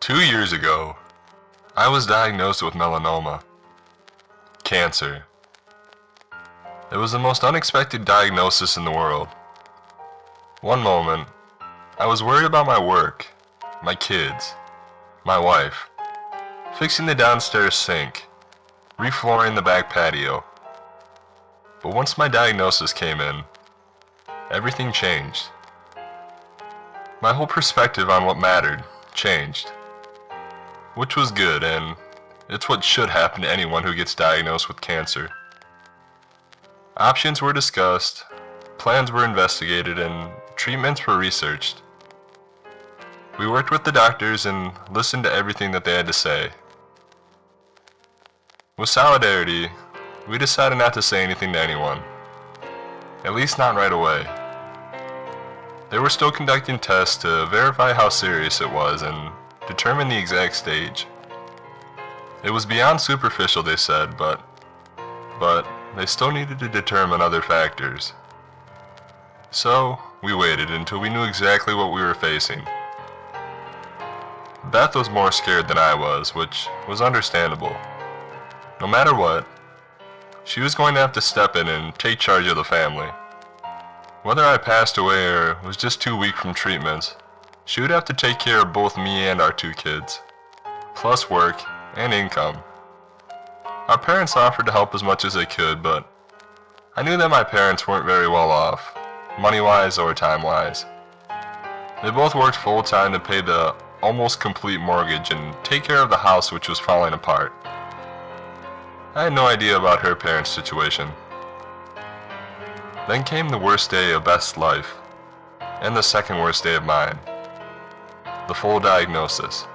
2 years ago, I was diagnosed with melanoma, cancer. It was the most unexpected diagnosis in the world. One moment, I was worried about my work, my kids, my wife, fixing the downstairs sink, reflooring the back patio. But once my diagnosis came in, everything changed. My whole perspective on what mattered changed. Which was good, and it's what should happen to anyone who gets diagnosed with cancer. Options were discussed, plans were investigated, and treatments were researched. We worked with the doctors and listened to everything that they had to say. With solidarity, we decided not to say anything to anyone, at least not right away. They were still conducting tests to verify how serious it was and determine the exact stage. It was beyond superficial, they said, but they still needed to determine other factors. So, we waited until we knew exactly what we were facing. Beth was more scared than I was, which was understandable. No matter what, she was going to have to step in and take charge of the family. Whether I passed away or was just too weak from treatments, she would have to take care of both me and our 2 kids, plus work and income. Our parents offered to help as much as they could, but I knew that my parents weren't very well off, money-wise or time-wise. They both worked full-time to pay the almost complete mortgage and take care of the house which was falling apart. I had no idea about her parents' situation. Then came the worst day of Beth's life, and the second worst day of mine. The full diagnosis.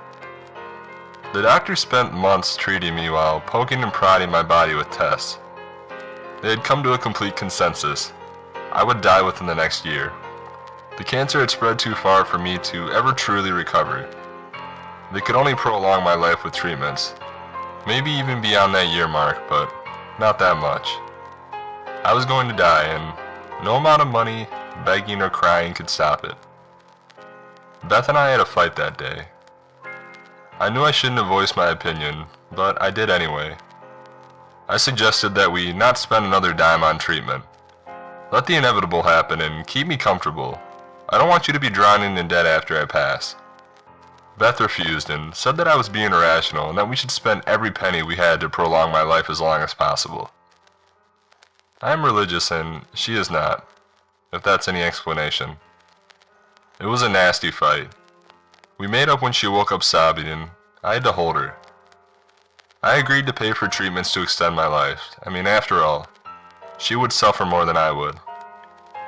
The doctor spent months treating me while poking and prodding my body with tests. They had come to a complete consensus. I would die within the next year. The cancer had spread too far for me to ever truly recover. They could only prolong my life with treatments, maybe even beyond that year mark, but not that much. I was going to die, and no amount of money, begging, or crying could stop it. Beth and I had a fight that day. I knew I shouldn't have voiced my opinion, but I did anyway. I suggested that we not spend another dime on treatment. Let the inevitable happen and keep me comfortable. I don't want you to be drowning in debt after I pass. Beth refused and said that I was being irrational and that we should spend every penny we had to prolong my life as long as possible. I am religious and she is not, if that's any explanation. It was a nasty fight. We made up when she woke up sobbing and I had to hold her. I agreed to pay for treatments to extend my life. After all, she would suffer more than I would.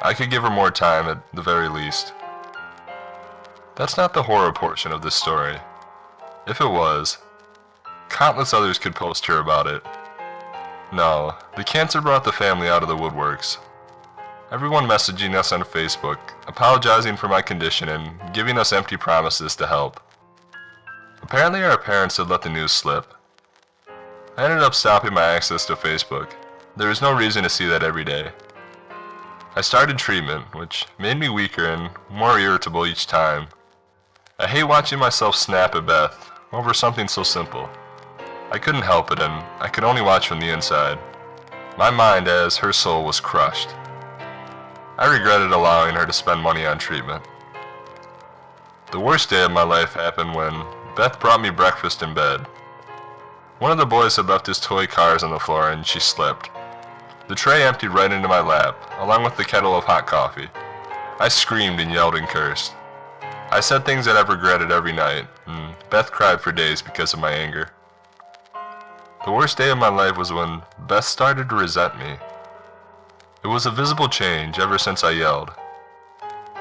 I could give her more time at the very least. That's not the horror portion of this story. If it was, countless others could post here about it. No, the cancer brought the family out of the woodworks. Everyone messaging us on Facebook, apologizing for my condition and giving us empty promises to help. Apparently our parents had let the news slip. I ended up stopping my access to Facebook. There was no reason to see that every day. I started treatment, which made me weaker and more irritable each time. I hate watching myself snap at Beth over something so simple. I couldn't help it, and I could only watch from the inside. My mind, as her soul, was crushed. I regretted allowing her to spend money on treatment. The worst day of my life happened when Beth brought me breakfast in bed. One of the boys had left his toy cars on the floor and she slipped. The tray emptied right into my lap, along with the kettle of hot coffee. I screamed and yelled and cursed. I said things that I've regretted every night, and Beth cried for days because of my anger. The worst day of my life was when Beth started to resent me. It was a visible change ever since I yelled.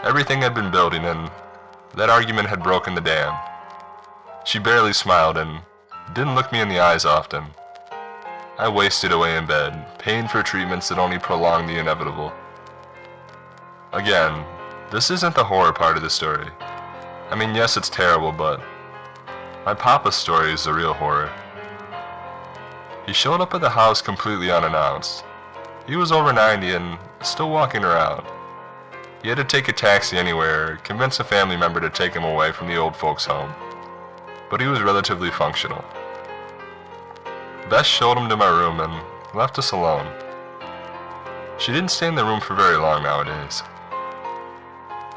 Everything had been building and that argument had broken the dam. She barely smiled and didn't look me in the eyes often. I wasted away in bed, paying for treatments that only prolonged the inevitable. Again, this isn't the horror part of the story. Yes, it's terrible, but my papa's story is the real horror. He showed up at the house completely unannounced. He was over 90 and still walking around. He had to take a taxi anywhere or convince a family member to take him away from the old folks' home. but he was relatively functional. Beth showed him to my room and left us alone. She didn't stay in the room for very long nowadays.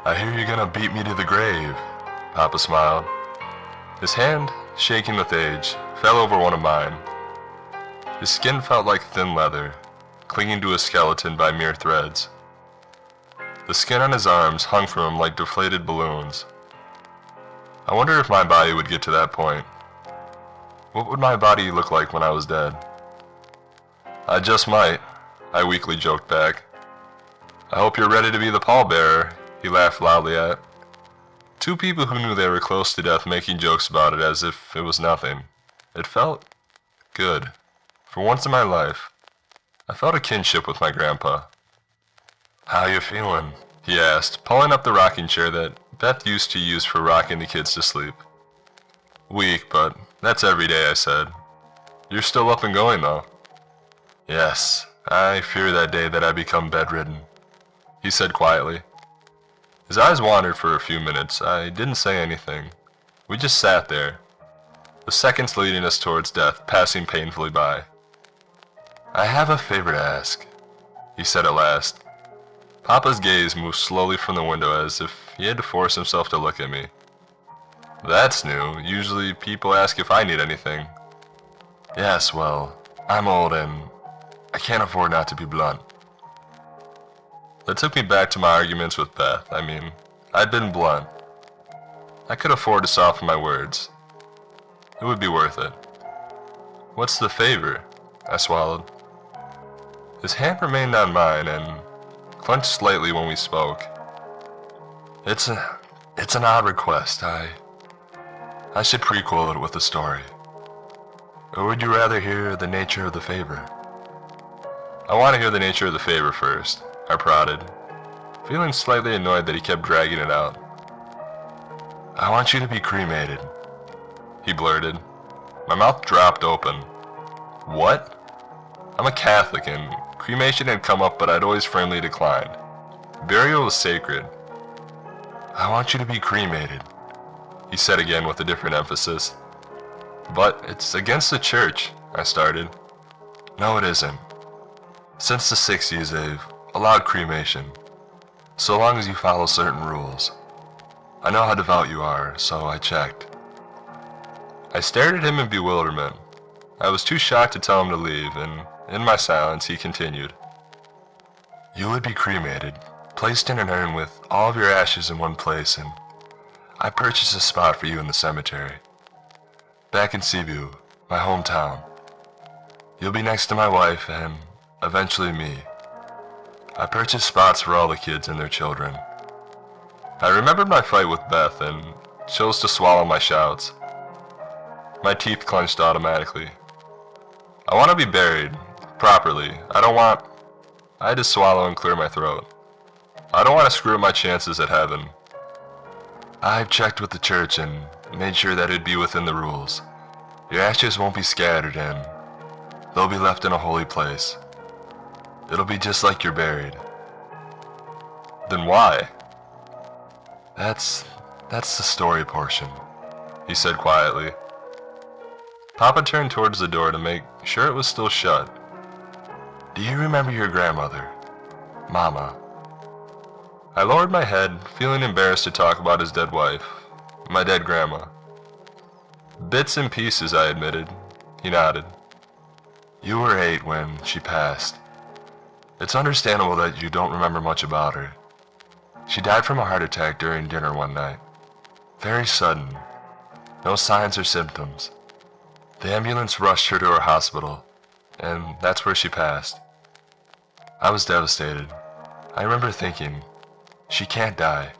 "I hear you're gonna beat me to the grave," Papa smiled. His hand, shaking with age, fell over one of mine. His skin felt like thin leather, clinging to his skeleton by mere threads. The skin on his arms hung from him like deflated balloons. I wondered if my body would get to that point. What would my body look like when I was dead? "I just might," I weakly joked back. "I hope you're ready to be the pallbearer," he laughed loudly at. Two people who knew they were close to death making jokes about it as if it was nothing. It felt good. For once in my life, I felt a kinship with my grandpa. "How you feeling?" he asked, pulling up the rocking chair that Beth used to use for rocking the kids to sleep. "Weak, but that's every day," I said. "You're still up and going, though." "Yes, I fear that day that I become bedridden," he said quietly. His eyes wandered for a few minutes. I didn't say anything. We just sat there, the seconds leading us towards death passing painfully by. "I have a favor to ask," he said at last. Papa's gaze moved slowly from the window as if he had to force himself to look at me. That's new. Usually people ask if I need anything. "Yes, well, I'm old and I can't afford not to be blunt." That took me back to my arguments with Beth. I'd been blunt. I could afford to soften my words. It would be worth it. "What's the favor?" I swallowed. His hand remained on mine and clenched slightly when we spoke. It's an odd request. I should prequel it with a story. Or would you rather hear the nature of the favor? "I want to hear the nature of the favor first," I prodded, feeling slightly annoyed that he kept dragging it out. "I want you to be cremated," he blurted. My mouth dropped open. "What?" I'm a Catholic and cremation had come up, but I'd always firmly declined. Burial was sacred. "I want you to be cremated," he said again with a different emphasis. "But it's against the church," I started. "No, it isn't. Since the 60s, they've allowed cremation, so long as you follow certain rules. I know how devout you are, so I checked." I stared at him in bewilderment. I was too shocked to tell him to leave, and in my silence he continued. "You would be cremated, placed in an urn with all of your ashes in one place, and I purchased a spot for you in the cemetery. Back in Cebu, my hometown. You'll be next to my wife and eventually me. I purchased spots for all the kids and their children." I remembered my fight with Beth and chose to swallow my shouts. My teeth clenched automatically. I want to be buried, properly. I had to swallow and clear my throat. I don't want to screw up my chances at heaven. "I've checked with the church and made sure that it'd be within the rules. Your ashes won't be scattered and they'll be left in a holy place. It'll be just like you're buried." "Then why?" That's the story portion," he said quietly. Papa turned towards the door to make sure it was still shut. "Do you remember your grandmother, Mama?" I lowered my head, feeling embarrassed to talk about his dead wife, my dead grandma. "Bits and pieces," I admitted. He nodded. "You were 8 when she passed. It's understandable that you don't remember much about her. She died from a heart attack during dinner one night. Very sudden. No signs or symptoms. The ambulance rushed her to her hospital, and that's where she passed. I was devastated. I remember thinking, she can't die.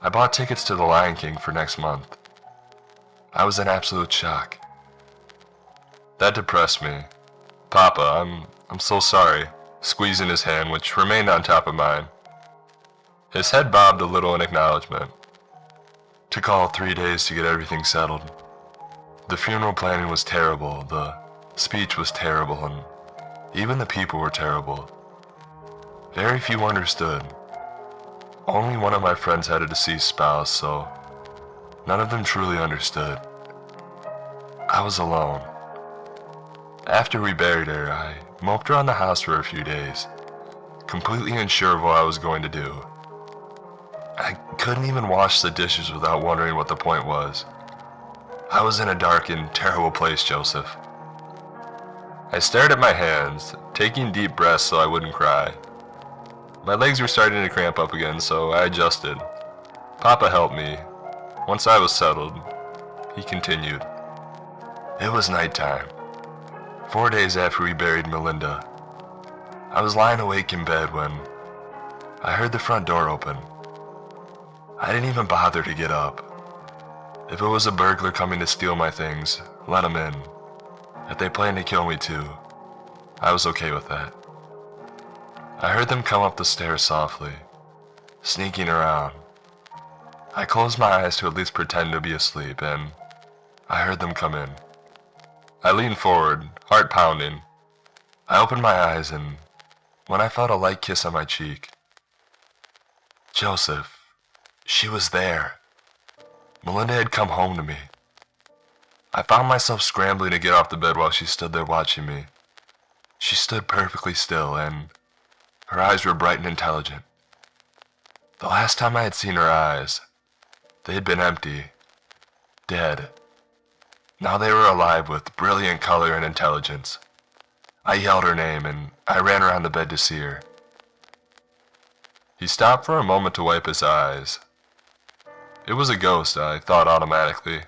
I bought tickets to the Lion King for next month. I was in absolute shock." That depressed me. "Papa, I'm so sorry," squeezing his hand, which remained on top of mine. His head bobbed a little in acknowledgement. "Took all 3 days to get everything settled. The funeral planning was terrible, the speech was terrible, and even the people were terrible. Very few understood. Only one of my friends had a deceased spouse, so none of them truly understood. I was alone. After we buried her, I moped around the house for a few days, completely unsure of what I was going to do. I couldn't even wash the dishes without wondering what the point was. I was in a dark and terrible place, Joseph. I stared at my hands, taking deep breaths so I wouldn't cry. My legs were starting to cramp up again, so I adjusted. Papa helped me. Once I was settled, he continued. It was nighttime, 4 days after we buried Melinda. I was lying awake in bed when I heard the front door open. I didn't even bother to get up. If it was a burglar coming to steal my things, let him in. If they planned to kill me too, I was okay with that. I heard them come up the stairs softly, sneaking around. I closed my eyes to at least pretend to be asleep, and I heard them come in. I leaned forward, heart pounding. I opened my eyes, and when I felt a light kiss on my cheek, Joseph, she was there. Melinda had come home to me. I found myself scrambling to get off the bed while she stood there watching me. She stood perfectly still, and her eyes were bright and intelligent. The last time I had seen her eyes, they had been empty, dead. Now they were alive with brilliant color and intelligence. I yelled her name, and I ran around the bed to see her. He stopped for a moment to wipe his eyes. It was a ghost, I thought automatically.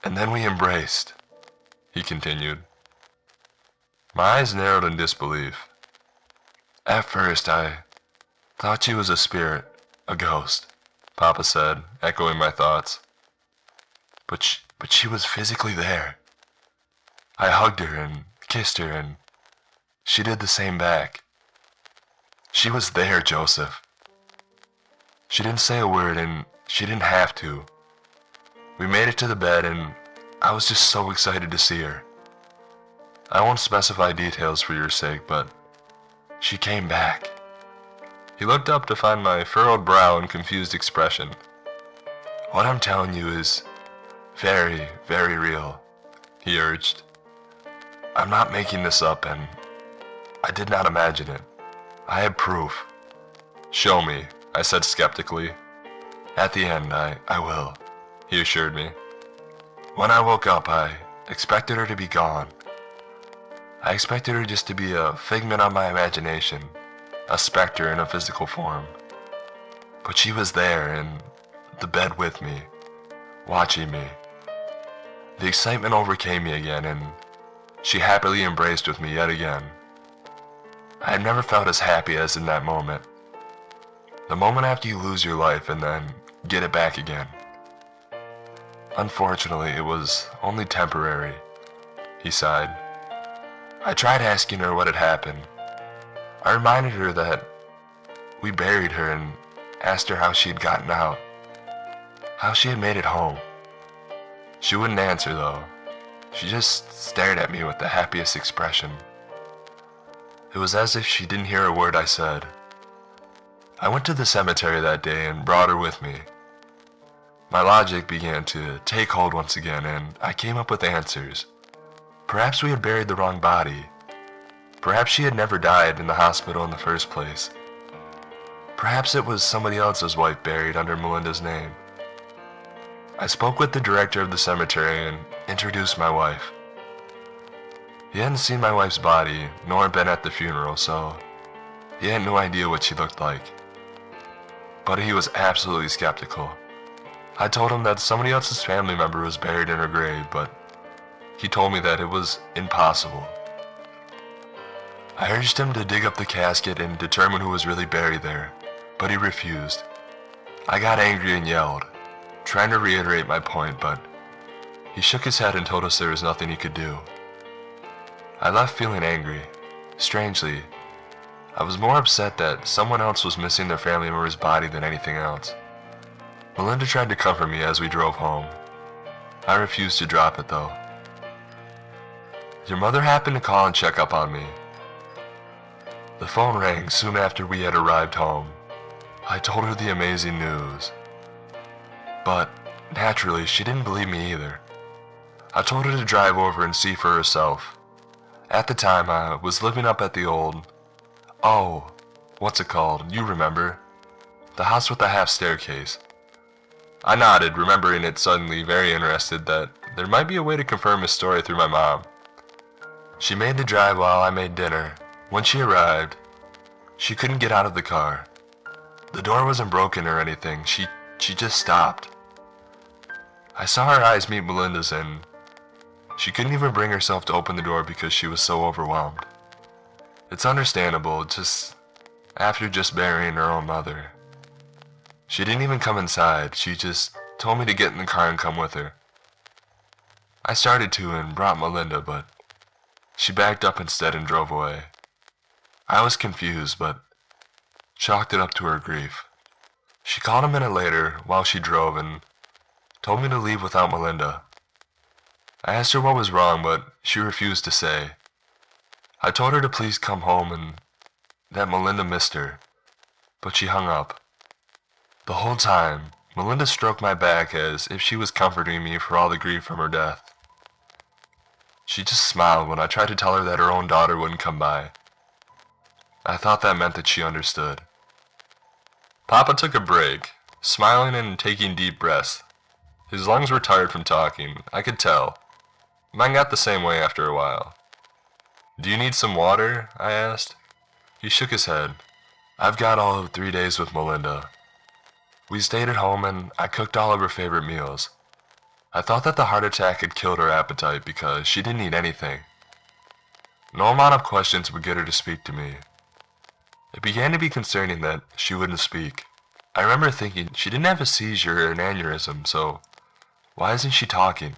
And then we embraced, he continued. My eyes narrowed in disbelief. At first, I thought she was a spirit, a ghost, Papa said, echoing my thoughts. But she was physically there. I hugged her and kissed her, and she did the same back. She was there, Joseph. She didn't say a word, and she didn't have to. We made it to the bed, and I was just so excited to see her. I won't specify details for your sake, but she came back. He looked up to find my furrowed brow and confused expression. What I'm telling you is very, very real, he urged. I'm not making this up, and I did not imagine it. I have proof. Show me, I said skeptically. At the end, I will, he assured me. When I woke up, I expected her to be gone. I expected her just to be a figment of my imagination, a specter in a physical form. But she was there in the bed with me, watching me. The excitement overcame me again, and she happily embraced with me yet again. I had never felt as happy as in that moment. The moment after you lose your life and then get it back again. Unfortunately, it was only temporary, he sighed. I tried asking her what had happened. I reminded her that we buried her and asked her how she had gotten out, how she had made it home. She wouldn't answer though. She just stared at me with the happiest expression. It was as if she didn't hear a word I said. I went to the cemetery that day and brought her with me. My logic began to take hold once again, and I came up with answers. Perhaps we had buried the wrong body. Perhaps she had never died in the hospital in the first place. Perhaps it was somebody else's wife buried under Melinda's name. I spoke with the director of the cemetery and introduced my wife. He hadn't seen my wife's body, nor been at the funeral, so he had no idea what she looked like. But he was absolutely skeptical. I told him that somebody else's family member was buried in her grave, but he told me that it was impossible. I urged him to dig up the casket and determine who was really buried there, but he refused. I got angry and yelled, trying to reiterate my point, but he shook his head and told us there was nothing he could do. I left feeling angry. Strangely, I was more upset that someone else was missing their family member's body than anything else. Melinda tried to comfort me as we drove home. I refused to drop it though. Your mother happened to call and check up on me. The phone rang soon after we had arrived home. I told her the amazing news. But naturally, she didn't believe me either. I told her to drive over and see for herself. At the time, I was living up at the old... Oh, what's it called? You remember. The house with the half staircase. I nodded, remembering it suddenly, very interested that there might be a way to confirm his story through my mom. She made the drive while I made dinner. When she arrived, she couldn't get out of the car. The door wasn't broken or anything, she just stopped. I saw her eyes meet Melinda's and she couldn't even bring herself to open the door because she was so overwhelmed. It's understandable, after just burying her own mother. She didn't even come inside, she just told me to get in the car and come with her. I started to and brought Melinda, but she backed up instead and drove away. I was confused, but chalked it up to her grief. She called a minute later while she drove and told me to leave without Melinda. I asked her what was wrong, but she refused to say. I told her to please come home and that Melinda missed her, but she hung up. The whole time, Melinda stroked my back as if she was comforting me for all the grief from her death. She just smiled when I tried to tell her that her own daughter wouldn't come by. I thought that meant that she understood. Papa took a break, smiling and taking deep breaths. His lungs were tired from talking, I could tell. Mine got the same way after a while. Do you need some water? I asked. He shook his head. I've got all of 3 days with Melinda. We stayed at home and I cooked all of her favorite meals. I thought that the heart attack had killed her appetite because she didn't eat anything. No amount of questions would get her to speak to me. It began to be concerning that she wouldn't speak. I remember thinking she didn't have a seizure or an aneurysm, so why isn't she talking?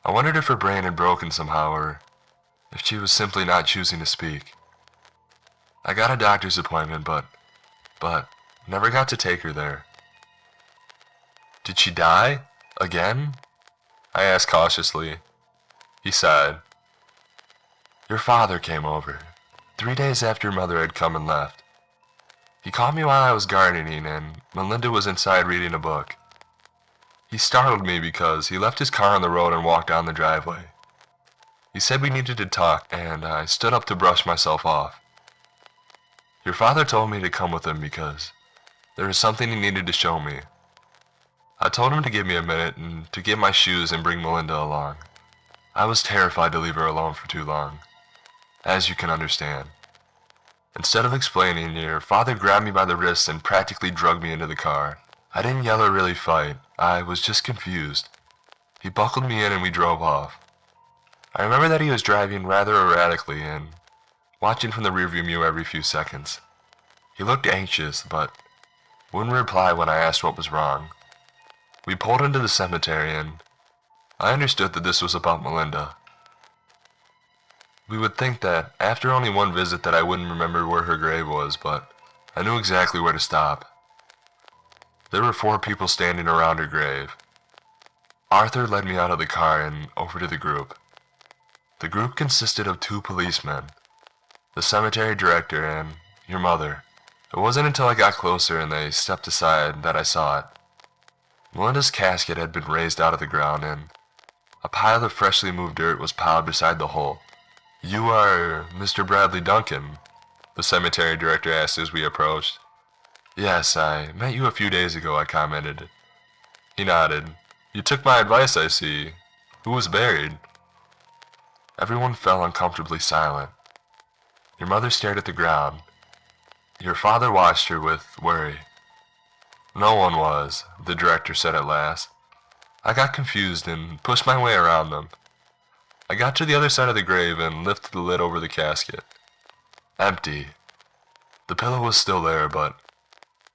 I wondered if her brain had broken somehow or if she was simply not choosing to speak. I got a doctor's appointment, but never got to take her there. Did she die? Again? I asked cautiously. He sighed. Your father came over, 3 days after Mother had come and left. He called me while I was gardening and Melinda was inside reading a book. He startled me because he left his car on the road and walked down the driveway. He said we needed to talk and I stood up to brush myself off. Your father told me to come with him because there was something he needed to show me. I told him to give me a minute and to get my shoes and bring Melinda along. I was terrified to leave her alone for too long, as you can understand. Instead of explaining, your father grabbed me by the wrist and practically dragged me into the car. I didn't yell or really fight, I was just confused. He buckled me in and we drove off. I remember that he was driving rather erratically and watching from the rearview mirror every few seconds. He looked anxious, but wouldn't reply when I asked what was wrong. We pulled into the cemetery and I understood that this was about Melinda. We would think that after only one visit that I wouldn't remember where her grave was, but I knew exactly where to stop. There were 4 people standing around her grave. Arthur led me out of the car and over to the group. The group consisted of 2 policemen, the cemetery director and your mother. It wasn't until I got closer and they stepped aside that I saw it. Melinda's casket had been raised out of the ground and a pile of freshly moved dirt was piled beside the hole. You are Mr. Bradley Duncan? The cemetery director asked as we approached. Yes, I met you a few days ago, I commented. He nodded. You took my advice, I see. Who was buried? Everyone fell uncomfortably silent. Your mother stared at the ground. Your father watched her with worry. No one was, the director said at last. I got confused and pushed my way around them. I got to the other side of the grave and lifted the lid over the casket. Empty. The pillow was still there, but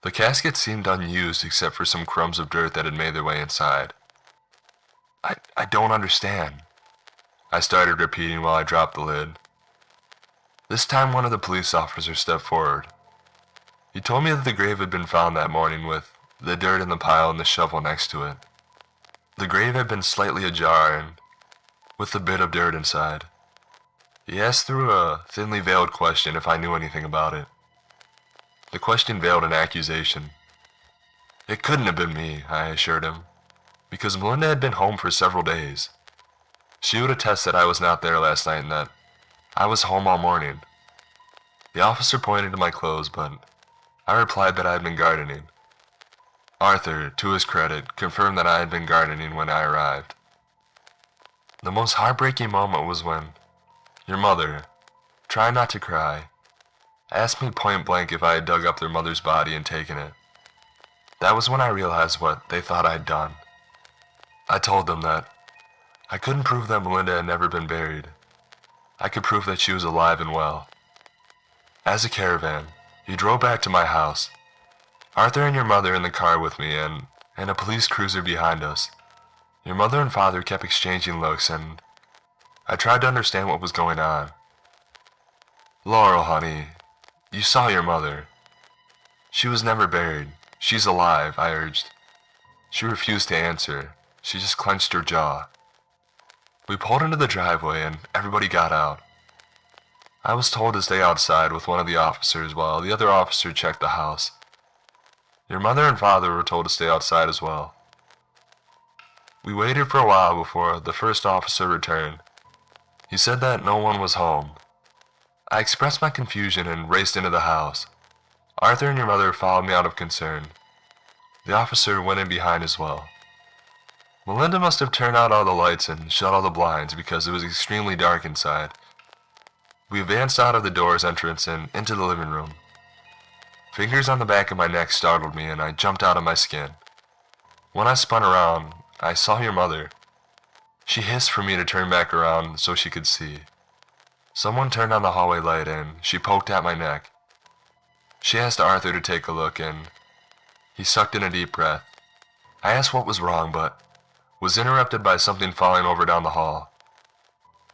the casket seemed unused except for some crumbs of dirt that had made their way inside. I don't understand, I started repeating while I dropped the lid. This time one of the police officers stepped forward. He told me that the grave had been found that morning with the dirt in the pile and the shovel next to it. The grave had been slightly ajar and with a bit of dirt inside. He asked through a thinly veiled question if I knew anything about it. The question veiled an accusation. It couldn't have been me, I assured him, because Melinda had been home for several days. She would attest that I was not there last night and that I was home all morning. The officer pointed to my clothes, but I replied that I had been gardening. Arthur, to his credit, confirmed that I had been gardening when I arrived. The most heartbreaking moment was when your mother, trying not to cry, asked me point blank if I had dug up their mother's body and taken it. That was when I realized what they thought I had done. I told them that I couldn't prove that Melinda had never been buried. I could prove that she was alive and well. As a caravan, you drove back to my house. Arthur and your mother in the car with me and a police cruiser behind us. Your mother and father kept exchanging looks and I tried to understand what was going on. Laurel, honey, you saw your mother. She was never buried. She's alive, I urged. She refused to answer. She just clenched her jaw. We pulled into the driveway and everybody got out. I was told to stay outside with one of the officers while the other officer checked the house. Your mother and father were told to stay outside as well. We waited for a while before the first officer returned. He said that no one was home. I expressed my confusion and raced into the house. Arthur and your mother followed me out of concern. The officer went in behind as well. Melinda must have turned out all the lights and shut all the blinds because it was extremely dark inside. We advanced out of the door's entrance and into the living room. Fingers on the back of my neck startled me and I jumped out of my skin. When I spun around, I saw your mother. She hissed for me to turn back around so she could see. Someone turned on the hallway light and she poked at my neck. She asked Arthur to take a look and he sucked in a deep breath. I asked what was wrong but was interrupted by something falling over down the hall.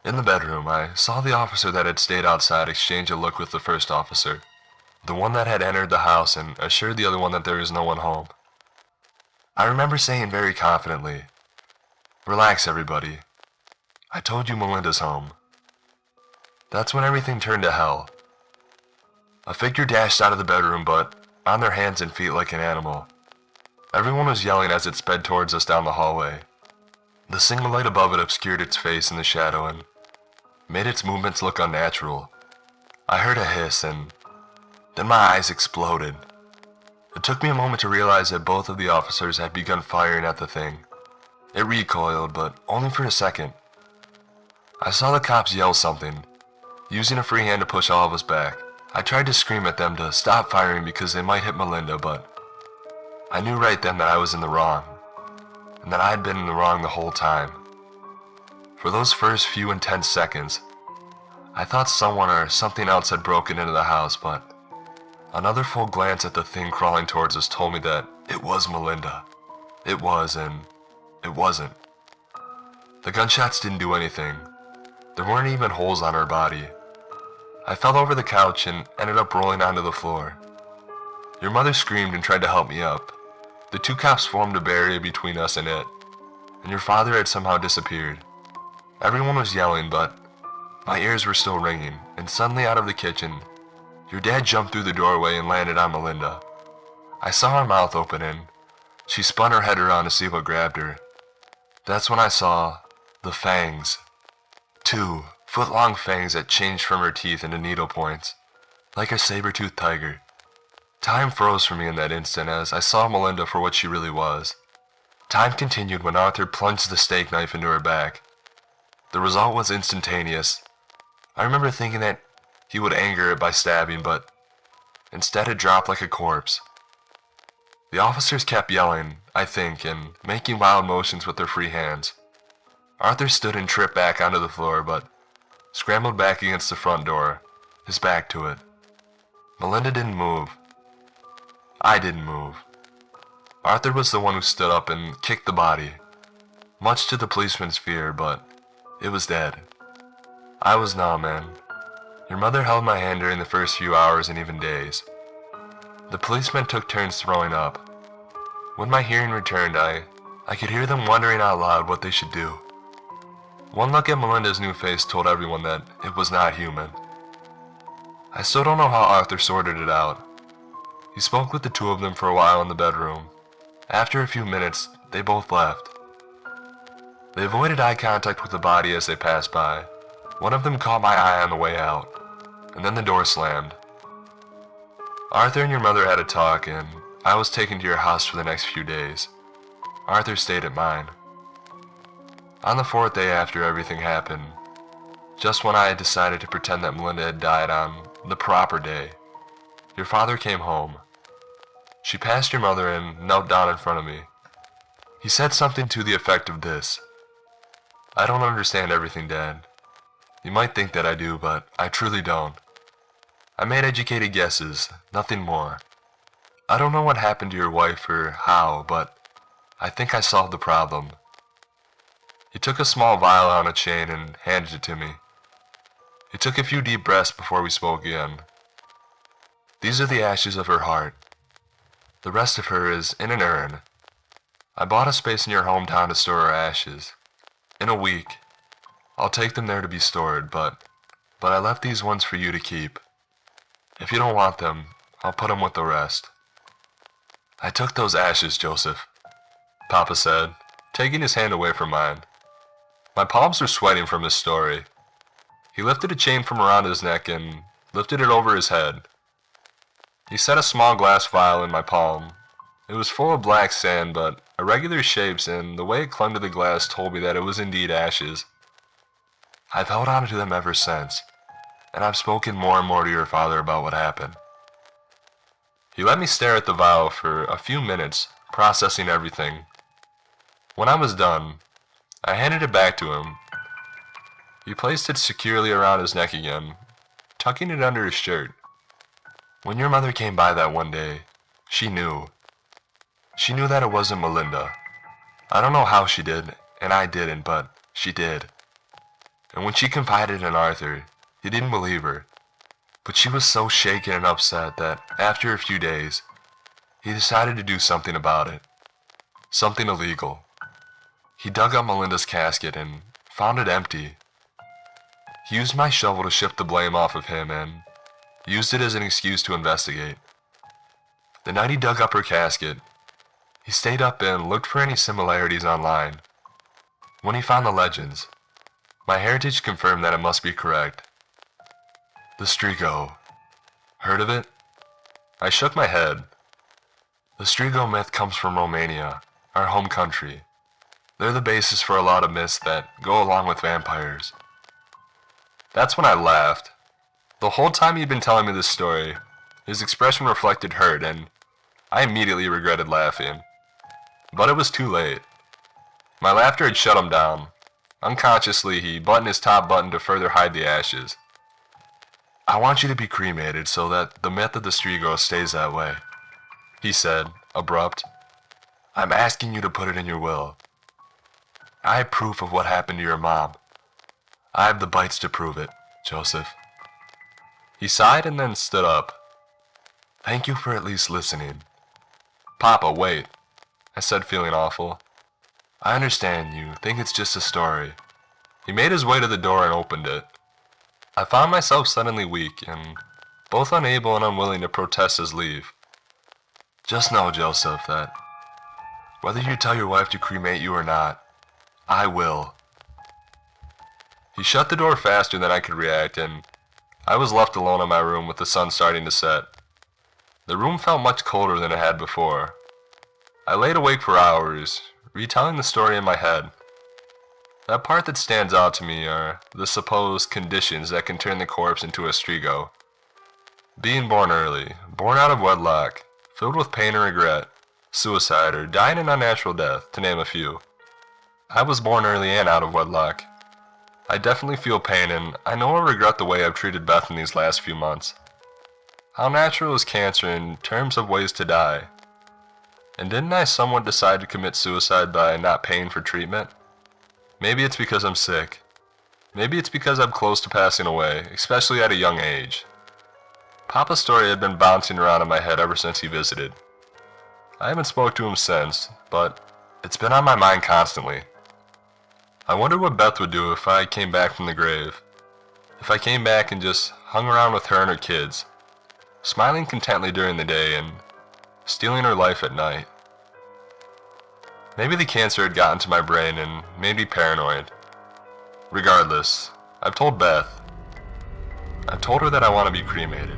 In the bedroom, I saw the officer that had stayed outside exchange a look with the first officer, the one that had entered the house and assured the other one that there is no one home. I remember saying very confidently, "Relax, everybody. I told you Melinda's home." That's when everything turned to hell. A figure dashed out of the bedroom, but on their hands and feet like an animal. Everyone was yelling as it sped towards us down the hallway. The single light above it obscured its face in the shadow and made its movements look unnatural. I heard a hiss and then my eyes exploded. It took me a moment to realize that both of the officers had begun firing at the thing. It recoiled, but only for a second. I saw the cops yell something, using a free hand to push all of us back. I tried to scream at them to stop firing because they might hit Melinda, but I knew right then that I was in the wrong, and that I had been in the wrong the whole time. For those first few intense seconds, I thought someone or something else had broken into the house, but another full glance at the thing crawling towards us told me that it was Melinda. It was, and it wasn't. The gunshots didn't do anything. There weren't even holes on her body. I fell over the couch and ended up rolling onto the floor. Your mother screamed and tried to help me up. The two cops formed a barrier between us and it, and your father had somehow disappeared. Everyone was yelling, but my ears were still ringing, and suddenly out of the kitchen, your dad jumped through the doorway and landed on Melinda. I saw her mouth open and she spun her head around to see what grabbed her. That's when I saw the fangs. 2 foot-long fangs that changed from her teeth into needle points, like a saber-toothed tiger. Time froze for me in that instant as I saw Melinda for what she really was. Time continued when Arthur plunged the steak knife into her back. The result was instantaneous. I remember thinking that he would anger it by stabbing, but instead it dropped like a corpse. The officers kept yelling, I think, and making wild motions with their free hands. Arthur stood and tripped back onto the floor, but scrambled back against the front door, his back to it. Melinda didn't move. I didn't move. Arthur was the one who stood up and kicked the body, much to the policeman's fear, but it was dead. I was numb, and your mother held my hand during the first few hours and even days. The policemen took turns throwing up. When my hearing returned, I could hear them wondering out loud what they should do. One look at Melinda's new face told everyone that it was not human. I still don't know how Arthur sorted it out. He spoke with the two of them for a while in the bedroom. After a few minutes, they both left. They avoided eye contact with the body as they passed by. One of them caught my eye on the way out, and then the door slammed. Arthur and your mother had a talk, and I was taken to your house for the next few days. Arthur stayed at mine. On the 4th day after everything happened, just when I had decided to pretend that Melinda had died on the proper day, your father came home. She passed your mother and knelt down in front of me. He said something to the effect of this: "I don't understand everything, Dad. You might think that I do, but I truly don't. I made educated guesses, nothing more. I don't know what happened to your wife or how, but I think I solved the problem." He took a small vial on a chain and handed it to me. He took a few deep breaths before we spoke again. "These are the ashes of her heart. The rest of her is in an urn. I bought a space in your hometown to store her ashes. In a week, I'll take them there to be stored, but I left these ones for you to keep. If you don't want them, I'll put them with the rest." "I took those ashes, Joseph," Papa said, taking his hand away from mine. My palms were sweating from his story. He lifted a chain from around his neck and lifted it over his head. He set a small glass vial in my palm. It was full of black sand, but irregular shapes, and the way it clung to the glass told me that it was indeed ashes. I've held on to them ever since, and I've spoken more and more to your father about what happened. He let me stare at the vial for a few minutes, processing everything. When I was done, I handed it back to him. He placed it securely around his neck again, tucking it under his shirt. When your mother came by that one day, she knew. She knew that it wasn't Melinda. I don't know how she did, and I didn't, but she did. And when she confided in Arthur, he didn't believe her. But she was so shaken and upset that after a few days, he decided to do something about it. Something illegal. He dug up Melinda's casket and found it empty. He used my shovel to shift the blame off of him and used it as an excuse to investigate. The night he dug up her casket, he stayed up and looked for any similarities online. When he found the legends, my heritage confirmed that it must be correct. The Strigo. Heard of it? I shook my head. The Strigo myth comes from Romania, our home country. They're the basis for a lot of myths that go along with vampires. That's when I laughed. The whole time he'd been telling me this story, his expression reflected hurt, and I immediately regretted laughing. But it was too late. My laughter had shut him down. Unconsciously, he buttoned his top button to further hide the ashes. "I want you to be cremated so that the myth of the Strigo stays that way," he said, abrupt. "I'm asking you to put it in your will. I have proof of what happened to your mom. I have the bites to prove it, Joseph." He sighed and then stood up. "Thank you for at least listening." "Papa, wait," I said, feeling awful. "I understand you think it's just a story." He made his way to the door and opened it. I found myself suddenly weak and both unable and unwilling to protest his leave. "Just know, Joseph, that whether you tell your wife to cremate you or not, I will." He shut the door faster than I could react, and I was left alone in my room with the sun starting to set. The room felt much colder than it had before. I laid awake for hours, retelling the story in my head. That part that stands out to me are the supposed conditions that can turn the corpse into a Strigo. Being born early, born out of wedlock, filled with pain and regret, suicide, or dying an unnatural death, to name a few. I was born early and out of wedlock. I definitely feel pain, and I know I regret the way I've treated Beth in these last few months. How natural is cancer in terms of ways to die? And didn't I somewhat decide to commit suicide by not paying for treatment? Maybe it's because I'm sick. Maybe it's because I'm close to passing away, especially at a young age. Papa's story had been bouncing around in my head ever since he visited. I haven't spoke to him since, but it's been on my mind constantly. I wondered what Beth would do if I came back from the grave. If I came back and just hung around with her and her kids, smiling contently during the day and stealing her life at night. Maybe the cancer had gotten to my brain and made me paranoid. Regardless, I've told Beth. I've told her that I want to be cremated.